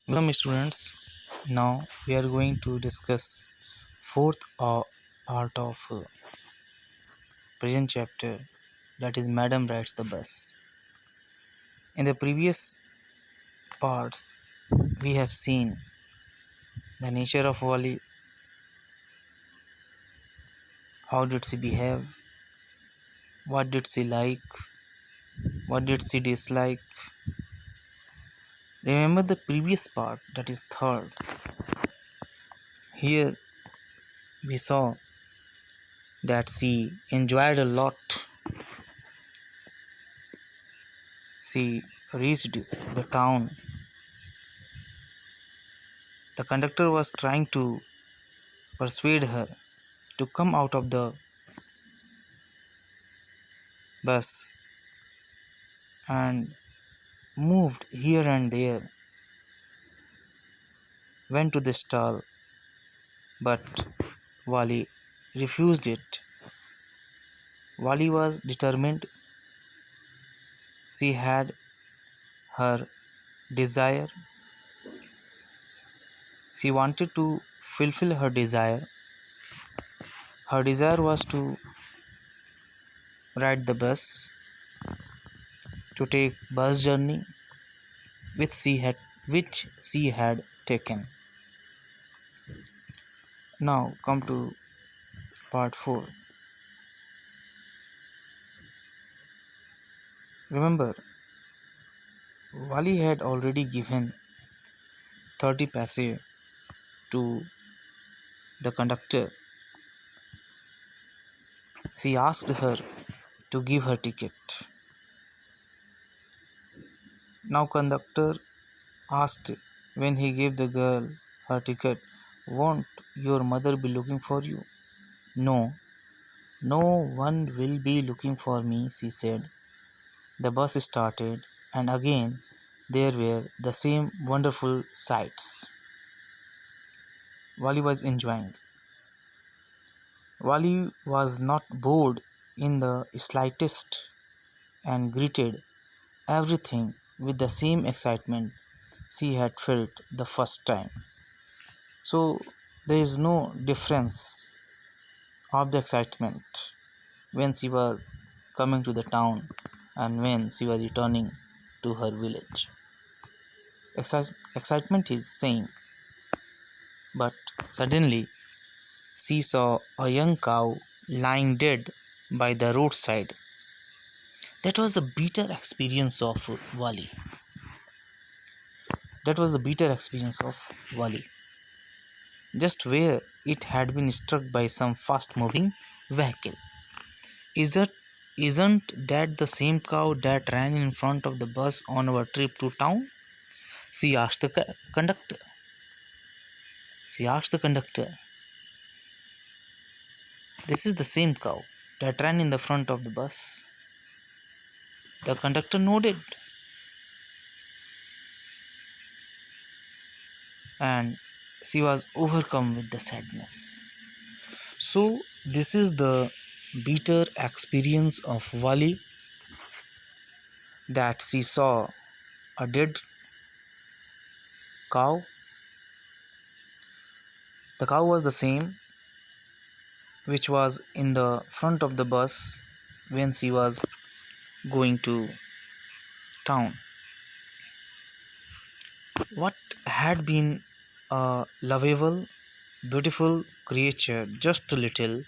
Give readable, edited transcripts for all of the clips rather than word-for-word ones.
Welcome students. Now we are going to discuss fourth part of present chapter, that is Madam Rides the Bus. In the previous parts we have seen the nature of Wally, how did she behave, what did she like, what did she dislike. Remember the previous part, that is third. Here we saw that she enjoyed a lot. She reached the town. The conductor was trying to persuade her to come out of the bus and moved here and there, went to the stall, but Wali refused it. Wali was determined. She had her desire. She wanted to fulfill her desire. Her desire was to ride the bus, to take bus journey which she had taken. Now come to part 4. Remember, Wali had already given 30 paise to the conductor. She asked her to give her ticket. Now conductor asked when he gave the girl her ticket, "Won't your mother be looking for you?" "No, no one will be looking for me," she said. The bus started, and again there were the same wonderful sights. Wali was enjoying. Wali was not bored in the slightest and greeted everything with the same excitement she had felt the first time. So there is no difference of the excitement when she was coming to the town and when she was returning to her village. Excitement is same, but suddenly she saw a young cow lying dead by the roadside. That was the bitter experience of Wali. That was the bitter experience of Wali. Just where it had been struck by some fast moving vehicle. Isn't isn't that the same cow that ran in front of the bus on our trip to town? She asked the conductor. She asked the conductor. This is the same cow that ran in the front of the bus. The conductor nodded, and she was overcome with the sadness. So, this is the bitter experience of Wali, that she saw a dead cow. The cow was the same which was in the front of the bus when she was going to town. What had been a lovable, beautiful creature just a little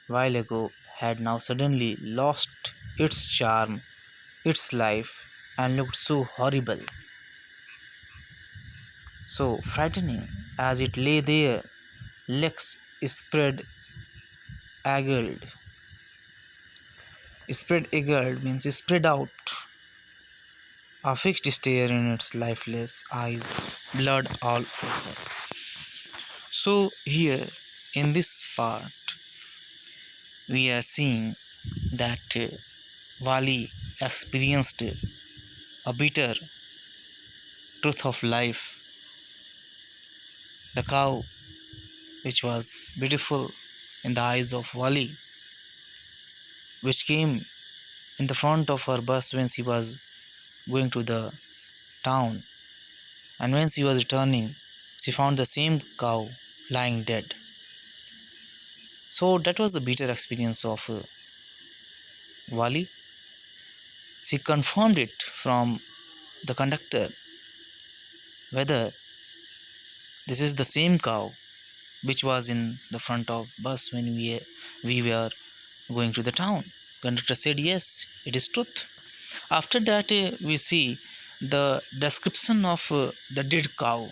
while ago had now suddenly lost its charm, its life, and looked so horrible, so frightening, as it lay there, legs eagled. Spread eagled means spread out, a fixed stare in its lifeless eyes, blood all over. So, here in this part, we are seeing that Wali experienced a bitter truth of life. The cow, which was beautiful in the eyes of Wali, which came in the front of her bus when she was going to the town, and when she was returning, she found the same cow lying dead. So that was the bitter experience of Wali. She confirmed it from the conductor whether this is the same cow which was in the front of bus when we were going to the town. Conductor said yes, it is truth. After that, we see the description of the dead cow.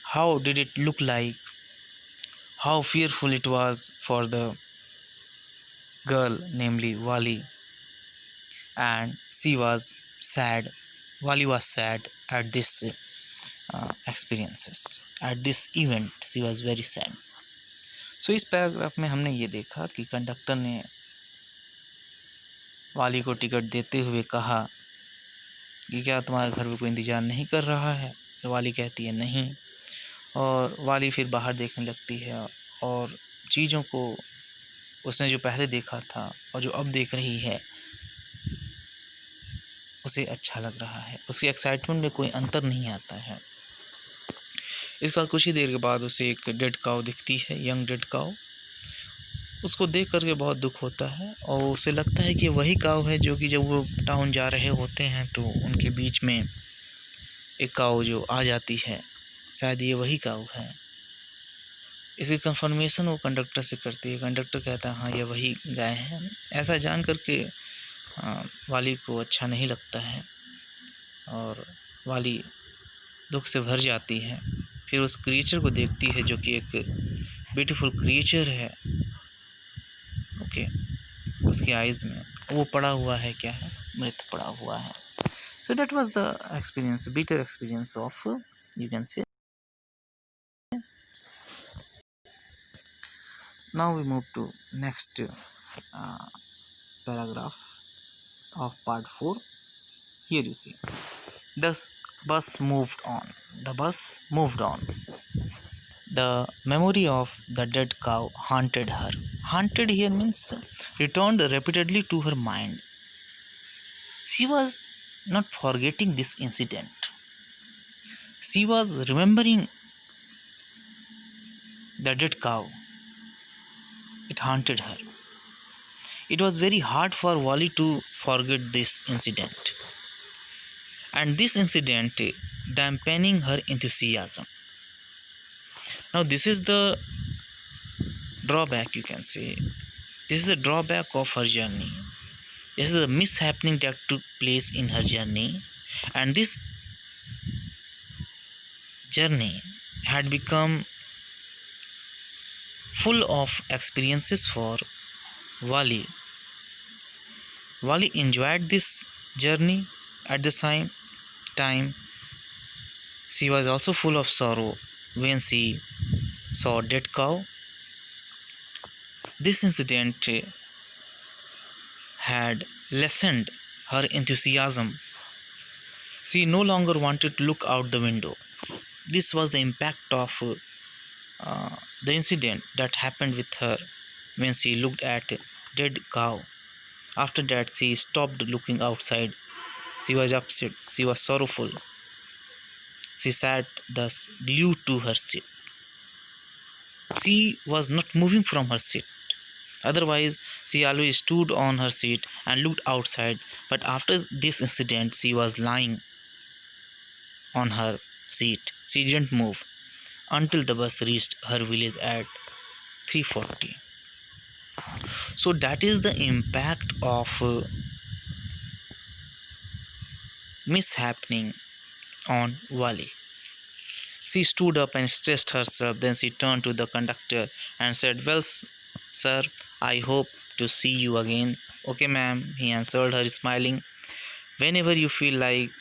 How did it look like? How fearful it was for the girl, namely Wali, and she was sad. Wali was sad at this experiences, at this event. She was very sad. सो इस paragraph में हमने ये देखा कि conductor ने वाली को ticket देते हुए कहा कि क्या तुम्हारे घर में कोई इंतज़ार नहीं कर रहा है। तो वाली कहती है नहीं, और वाली फिर बाहर देखने लगती है और चीज़ों को उसने जो पहले देखा था और जो अब देख रही है उसे अच्छा लग रहा है। उसकी एक्साइटमेंट में कोई अंतर नहीं आता है। इसके बाद कुछ ही देर के बाद उसे एक डेड काऊ दिखती है, यंग डेड काऊ। उसको देख करके बहुत दुख होता है और उसे लगता है कि वही काऊ है जो कि जब वो टाउन जा रहे होते हैं तो उनके बीच में एक काऊ जो आ जाती है, शायद ये वही काऊ है। इसकी कंफर्मेशन वो कंडक्टर से करती है। कंडक्टर कहता है हाँ ये वही गाय है। ऐसा जान करके वाली को अच्छा नहीं लगता है और वाली दुख से भर जाती है। फिर उस क्रिएचर को देखती है जो कि एक ब्यूटीफुल क्रिएचर है। ओके, उसके आइज़ में वो पड़ा हुआ है, क्या है, मृत पड़ा हुआ है। So that was the experience, bitter experience of, you can say. Now we move to next paragraph of part 4. Here you see, the bus moved on. The bus moved on. The memory of the dead cow haunted her. Haunted here means returned repeatedly to her mind. She was not forgetting this incident. She was remembering the dead cow. It haunted her. It was very hard for Wali to forget this incident, and this incident dampening her enthusiasm. Now this is the drawback, you can say. This is the drawback of her journey. This is the mishappening that took place in her journey, and this journey had become full of experiences for Wali. Wali enjoyed this journey. At the same time, she was also full of sorrow when she saw a dead cow. This incident had lessened her enthusiasm. She no longer wanted to look out the window. This was the impact of the incident that happened with her when she looked at a dead cow. After that, she stopped looking outside. She was upset. She was sorrowful. She sat thus glued to her seat. She was not moving from her seat. Otherwise, she always stood on her seat and looked outside. But after this incident, she was lying on her seat. She didn't move until the bus reached her village at 3:40. So that is the impact of mishappening on Wali. She stood up and stretched herself. Then she turned to the conductor and said, "Well, sir, I hope to see you again." "Okay, ma'am," he answered her, smiling. "Whenever you feel like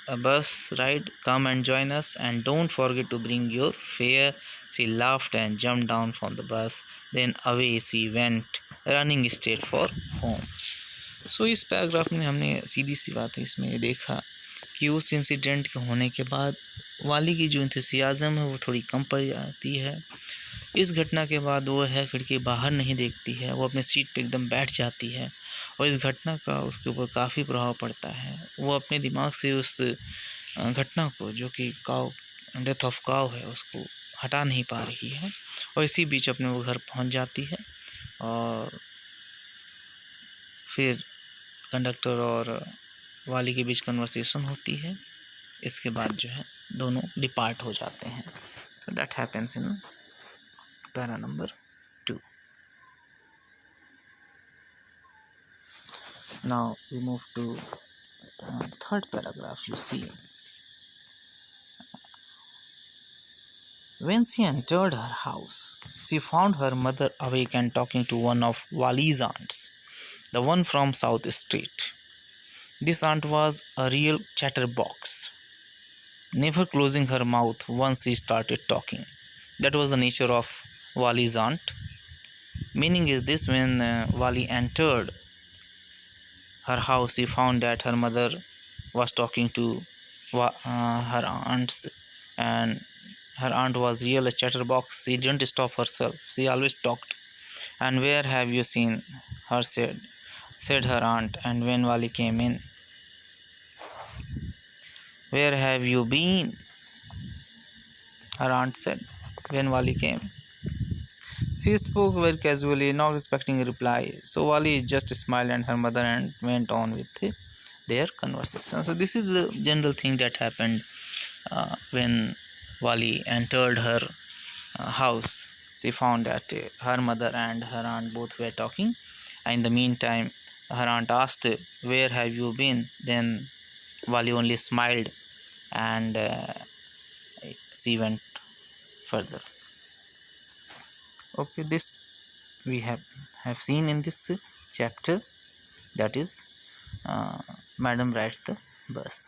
a bus ride, come and join us, and don't forget to bring your fare." She laughed and jumped down from the bus. Then away she went, running straight for home. सो इस paragraph में हमने सीधी सी बात है इसमें देखा कि उस incident के होने के बाद वाली की जो इंथुसियाज़म है वो थोड़ी कम पड़ जाती है। इस घटना के बाद वो है खिड़की बाहर नहीं देखती है, वो अपने सीट पे एकदम बैठ जाती है और इस घटना का उसके ऊपर काफ़ी प्रभाव पड़ता है। वो अपने दिमाग से उस घटना को, जो कि काव डेथ ऑफ काव है, उसको हटा नहीं पा रही है, और इसी बीच अपने वो घर पहुंच जाती है। और फिर कंडक्टर और वाली के बीच कन्वर्सेशन होती है। इसके बाद जो है दोनों डिपार्ट हो जाते हैं। तो that happens in para number 2. Now we move to third paragraph. You see, when she entered her house, she found her mother awake and talking to one of Wali's aunts, the one from South Street. This aunt was a real chatterbox, never closing her mouth once she started talking. That was the nature of Wali's aunt. Meaning is this: when Wali entered her house, she found that her mother was talking to her aunts, and her aunt was real a chatterbox. She didn't stop herself. She always talked. And where have you seen her? Said her aunt. And when Wali came in, where have you been? Her aunt said. When Wali came, she spoke very casually, not expecting a reply. So Wali just smiled, and her mother and went on with their conversation. So this is the general thing that happened when Wali entered her house. She found that her mother and her aunt both were talking. In the meantime, her aunt asked, "Where have you been?" Then Wali only smiled, and she went further. Okay, this we have seen in this chapter, that is Madam rides the bus.